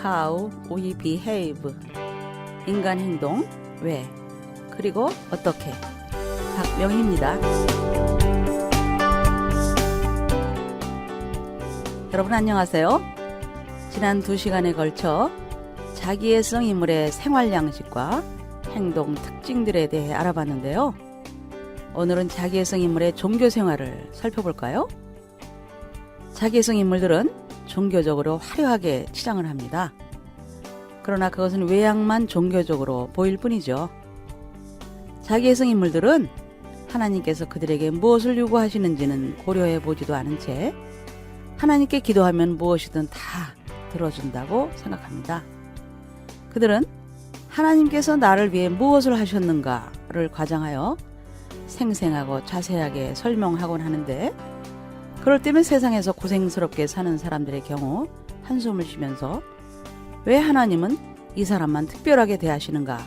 how we behave. 인간 행동, 왜, 그리고 어떻게. 박명희입니다. 여러분 안녕하세요. 지난 2시간에 걸쳐 자기애성 인물의 생활 양식과 행동 특징들에 대해 알아봤는데요. 오늘은 자기애성 인물의 종교 생활을 살펴볼까요? 자기애성 인물들은 종교적으로 화려하게 치장을 합니다. 그러나 그것은 외양만 종교적으로 보일 뿐이죠. 자기애성 인물들은 하나님께서 그들에게 무엇을 요구하시는지는 고려해 보지도 않은 채 하나님께 기도하면 무엇이든 다 들어준다고 생각합니다. 그들은 하나님께서 나를 위해 무엇을 하셨는가를 과장하여 생생하고 자세하게 설명하곤 하는데, 그럴 때면 세상에서 고생스럽게 사는 사람들의 경우 한숨을 쉬면서 왜 하나님은 이 사람만 특별하게 대하시는가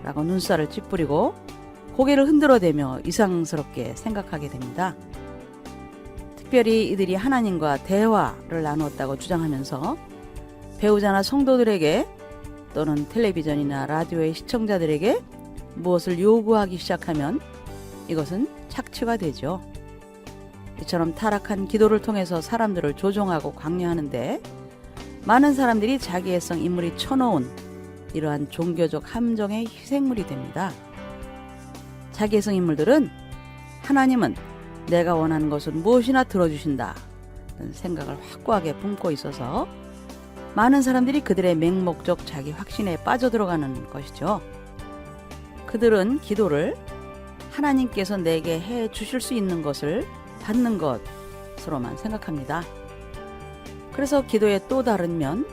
라고 눈살을 찌푸리고 고개를 흔들어대며 이상스럽게 생각하게 됩니다. 특별히 이들이 하나님과 대화를 나누었다고 주장하면서 배우자나 성도들에게 또는 텔레비전이나 라디오의 시청자들에게 무엇을 요구하기 시작하면 이것은 착취가 되죠. 이처럼 타락한 기도를 통해서 사람들을 조종하고 강요하는데 많은 사람들이 자기애성 인물이 쳐놓은 이러한 종교적 함정의 희생물이 됩니다. 자기애성 인물들은 하나님은 내가 원하는 것은 무엇이나 들어주신다 는 생각을 확고하게 품고 있어서 많은 사람들이 그들의 맹목적 자기 확신에 빠져들어가는 것이죠. 그들은 기도를 하나님께서 내게 해 주실 수 있는 것을 받는 것으로만 생각합니다. 그래서 기도의 또 다른 면,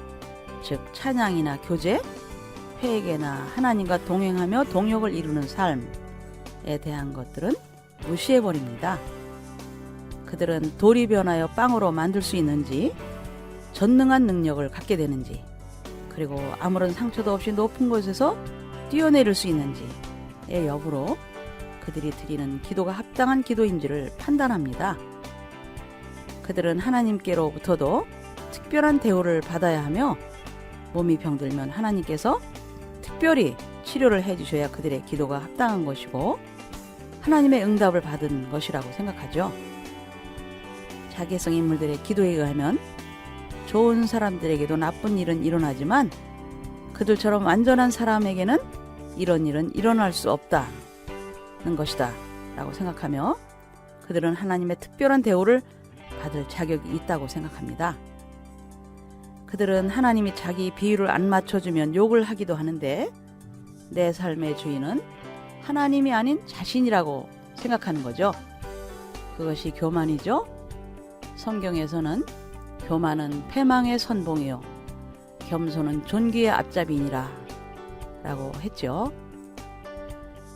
즉 찬양이나 교제, 회개나 하나님과 동행하며 동역을 이루는 삶에 대한 것들은 무시해버립니다. 그들은 돌이 변하여 빵으로 만들 수 있는지, 전능한 능력을 갖게 되는지, 그리고 아무런 상처도 없이 높은 곳에서 뛰어내릴 수 있는지의 여부로 그들이 드리는 기도가 합당한 기도인지를 판단합니다. 그들은 하나님께로부터도 특별한 대우를 받아야 하며 몸이 병들면 하나님께서 특별히 치료를 해주셔야 그들의 기도가 합당한 것이고 하나님의 응답을 받은 것이라고 생각하죠. 자기애성 인물들의 기도에 의하면 좋은 사람들에게도 나쁜 일은 일어나지만 그들처럼 완전한 사람에게는 이런 일은 일어날 수 없다는 것이다 라고 생각하며 그들은 하나님의 특별한 대우를 받을 자격이 있다고 생각합니다. 그들은 하나님이 자기 비율을 안 맞춰주면 욕을 하기도 하는데 내 삶의 주인은 하나님이 아닌 자신이라고 생각하는 거죠. 그것이 교만이죠. 성경에서는 교만은 패망의 선봉이요 겸손은 존귀의 앞잡이니라 라고 했죠.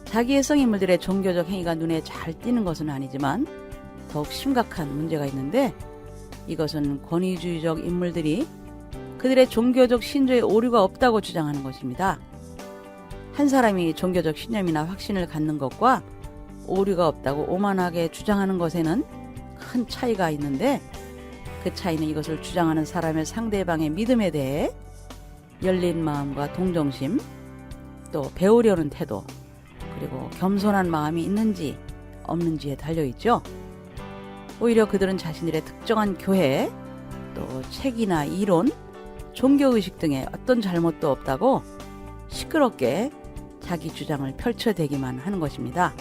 자기애성 인물들의 종교적 행위가 눈에 잘 띄는 것은 아니지만 더욱 심각한 문제가 있는데, 이것은 권위주의적 인물들이 그들의 종교적 신조에 오류가 없다고 주장하는 것입니다. 한 사람이 종교적 신념이나 확신을 갖는 것과 오류가 없다고 오만하게 주장하는 것에는 큰 차이가 있는데, 그 차이는 이것을 주장하는 사람의 상대방의 믿음에 대해 열린 마음과 동정심, 또 배우려는 태도, 그리고 겸손한 마음이 있는지 없는지에 달려있죠. 오히려 그들은 자신들의 특정한 교회, 또 책이나 이론, 종교의식 등에 어떤 잘못도 없다고 시끄럽게 자기 주장을 펼쳐대기만 하는 것입니다.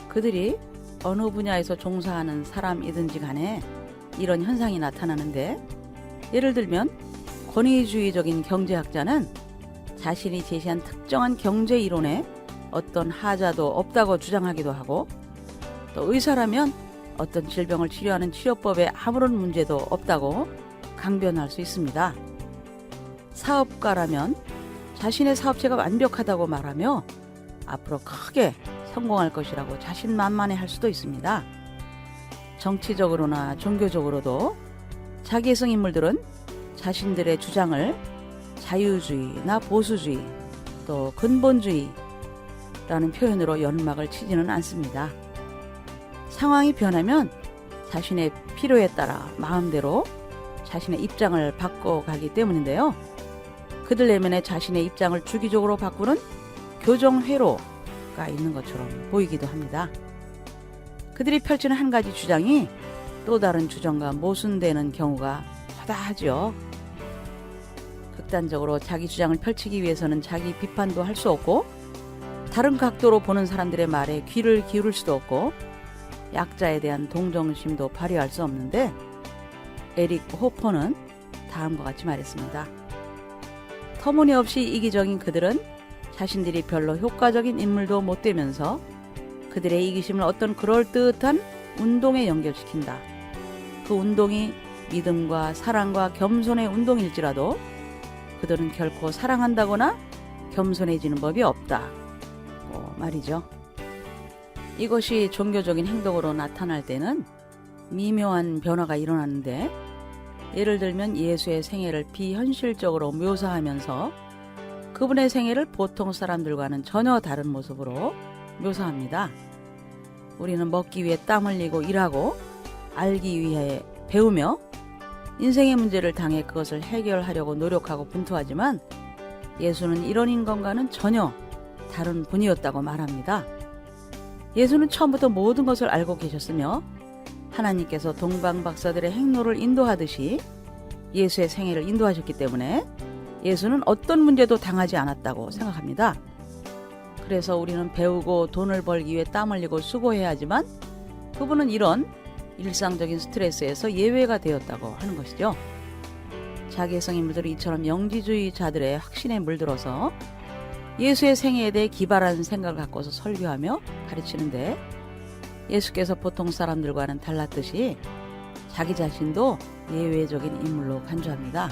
그들이 어느 분야에서 종사하는 사람이든지 간에 이런 현상이 나타나는데, 예를 들면 권위주의적인 경제학자는 자신이 제시한 특정한 경제 이론에 어떤 하자도 없다고 주장하기도 하고, 또 의사라면 어떤 질병을 치료하는 치료법에 아무런 문제도 없다고 강변할 수 있습니다. 사업가라면 자신의 사업체가 완벽하다고 말하며 앞으로 크게 성공할 것이라고 자신만만해 할 수도 있습니다. 정치적으로나 종교적으로도 자기애성 인물들은 자신들의 주장을 자유주의나 보수주의, 또 근본주의라는 표현으로 연막을 치지는 않습니다. 상황이 변하면 자신의 필요에 따라 마음대로 자신의 입장을 바꿔가기 때문인데요. 그들 내면에 자신의 입장을 주기적으로 바꾸는 교정회로가 있는 것처럼 보이기도 합니다. 그들이 펼치는 한 가지 주장이 또 다른 주장과 모순되는 경우가 허다하죠. 극단적으로 자기 주장을 펼치기 위해서는 자기 비판도 할 수 없고 다른 각도로 보는 사람들의 말에 귀를 기울일 수도 없고 약자에 대한 동정심도 발휘할 수 없는데 에릭 호퍼는 다음과 같이 말했습니다. 터무니없이 이기적인 그들은 자신들이 별로 효과적인 인물도 못 되면서 그들의 이기심을 어떤 그럴듯한 운동에 연결시킨다. 그 운동이 믿음과 사랑과 겸손의 운동일지라도 그들은 결코 사랑한다거나 겸손해지는 법이 없다. 말이죠. 이것이 종교적인 행동으로 나타날 때는 미묘한 변화가 일어나는데 예를 들면 예수의 생애를 비현실적으로 묘사하면서 그분의 생애를 보통 사람들과는 전혀 다른 모습으로 묘사합니다. 우리는 먹기 위해 땀 흘리고 일하고 알기 위해 배우며 인생의 문제를 당해 그것을 해결하려고 노력하고 분투하지만 예수는 이런 인간과는 전혀 다른 분이었다고 말합니다. 예수는 처음부터 모든 것을 알고 계셨으며 하나님께서 동방박사들의 행로를 인도하듯이 예수의 생애를 인도하셨기 때문에 예수는 어떤 문제도 당하지 않았다고 생각합니다. 그래서 우리는 배우고 돈을 벌기 위해 땀 흘리고 수고해야 하지만 그분은 이런 일상적인 스트레스에서 예외가 되었다고 하는 것이죠. 자기성 인물들이 이처럼 영지주의자들의 확신에 물들어서 예수의 생애에 대해 기발한 생각을 갖고서 설교하며 가르치는데 예수께서 보통 사람들과는 달랐듯이 자기 자신도 예외적인 인물로 간주합니다.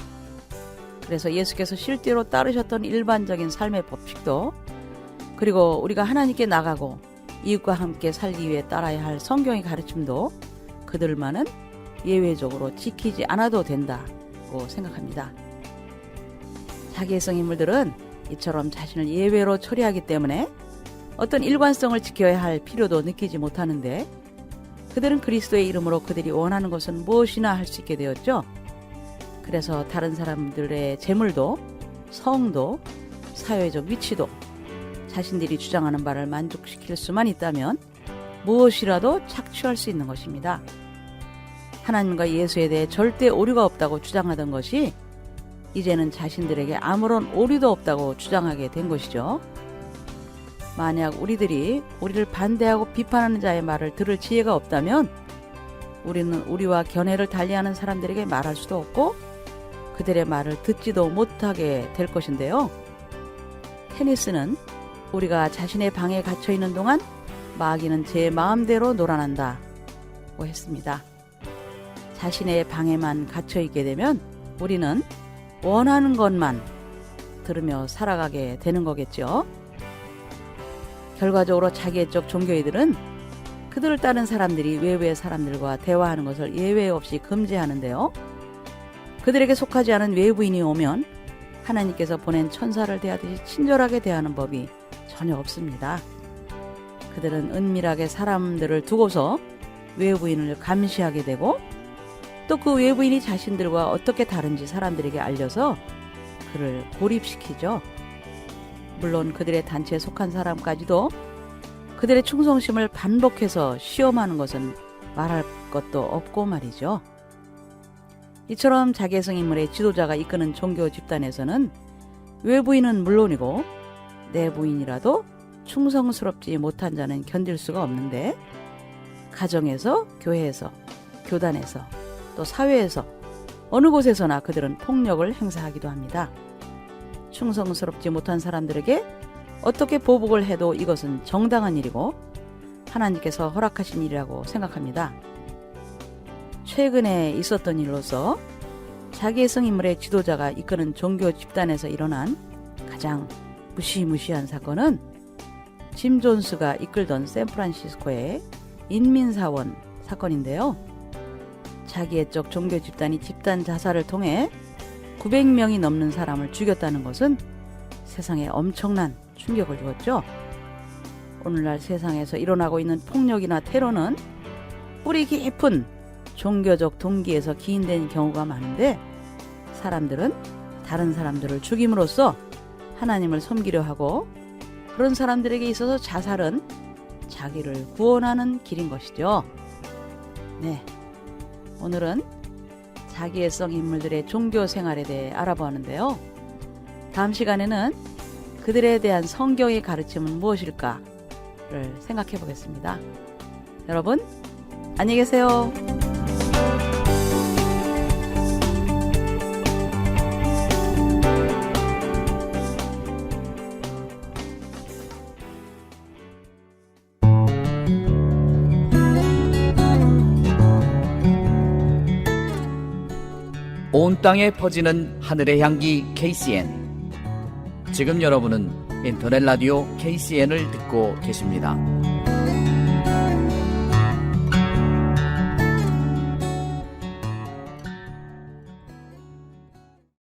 그래서 예수께서 실제로 따르셨던 일반적인 삶의 법칙도 그리고 우리가 하나님께 나가고 이웃과 함께 살기 위해 따라야 할 성경의 가르침도 그들만은 예외적으로 지키지 않아도 된다고 생각합니다. 자기애성 인물들은 이처럼 자신을 예외로 처리하기 때문에 어떤 일관성을 지켜야 할 필요도 느끼지 못하는데 그들은 그리스도의 이름으로 그들이 원하는 것은 무엇이나 할 수 있게 되었죠. 그래서 다른 사람들의 재물도 성도 사회적 위치도 자신들이 주장하는 바를 만족시킬 수만 있다면 무엇이라도 착취할 수 있는 것입니다. 하나님과 예수에 대해 절대 오류가 없다고 주장하던 것이 이제는 자신들에게 아무런 오류도 없다고 주장하게 된 것이죠. 만약 우리들이 우리를 반대하고 비판하는 자의 말을 들을 지혜가 없다면 우리는 우리와 견해를 달리하는 사람들에게 말할 수도 없고 그들의 말을 듣지도 못하게 될 것인데요. 테니스는 우리가 자신의 방에 갇혀 있는 동안 마귀는 제 마음대로 놀아난다고 했습니다. 자신의 방에만 갇혀 있게 되면 우리는 원하는 것만 들으며 살아가게 되는 거겠죠. 결과적으로 자기애적 종교인들은 그들을 따른 사람들이 외부의 사람들과 대화하는 것을 예외 없이 금지하는데요. 그들에게 속하지 않은 외부인이 오면 하나님께서 보낸 천사를 대하듯이 친절하게 대하는 법이 전혀 없습니다. 그들은 은밀하게 사람들을 두고서 외부인을 감시하게 되고 또 그 외부인이 자신들과 어떻게 다른지 사람들에게 알려서 그를 고립시키죠. 물론 그들의 단체에 속한 사람까지도 그들의 충성심을 반복해서 시험하는 것은 말할 것도 없고 말이죠. 이처럼 자기애성 인물의 지도자가 이끄는 종교 집단에서는 외부인은 물론이고 내부인이라도 충성스럽지 못한 자는 견딜 수가 없는데 가정에서, 교회에서, 교단에서, 또 사회에서 어느 곳에서나 그들은 폭력을 행사하기도 합니다. 충성스럽지 못한 사람들에게 어떻게 보복을 해도 이것은 정당한 일이고 하나님께서 허락하신 일이라고 생각합니다. 최근에 있었던 일로서 자기애성 인물의 지도자가 이끄는 종교 집단에서 일어난 가장 무시무시한 사건은 짐 존스가 이끌던 샌프란시스코의 인민사원 사건인데요. 자기애적 종교 집단이 집단 자살을 통해 900명이 넘는 사람을 죽였다는 것은 세상에 엄청난 충격을 주었죠. 오늘날 세상에서 일어나고 있는 폭력이나 테러는 뿌리 깊은 종교적 동기에서 기인된 경우가 많은데 사람들은 다른 사람들을 죽임으로써 하나님을 섬기려 하고, 그런 사람들에게 있어서 자살은 자기를 구원하는 길인 것이죠. 네, 오늘은 자기애성 인물들의 종교 생활에 대해 알아보았는데요. 다음 시간에는 그들에 대한 성경의 가르침은 무엇일까를 생각해 보겠습니다. 여러분, 안녕히 계세요. 온 땅에 퍼지는 하늘의 향기 KCN. 지금 여러분은 인터넷 라디오 KCN을 듣고 계십니다.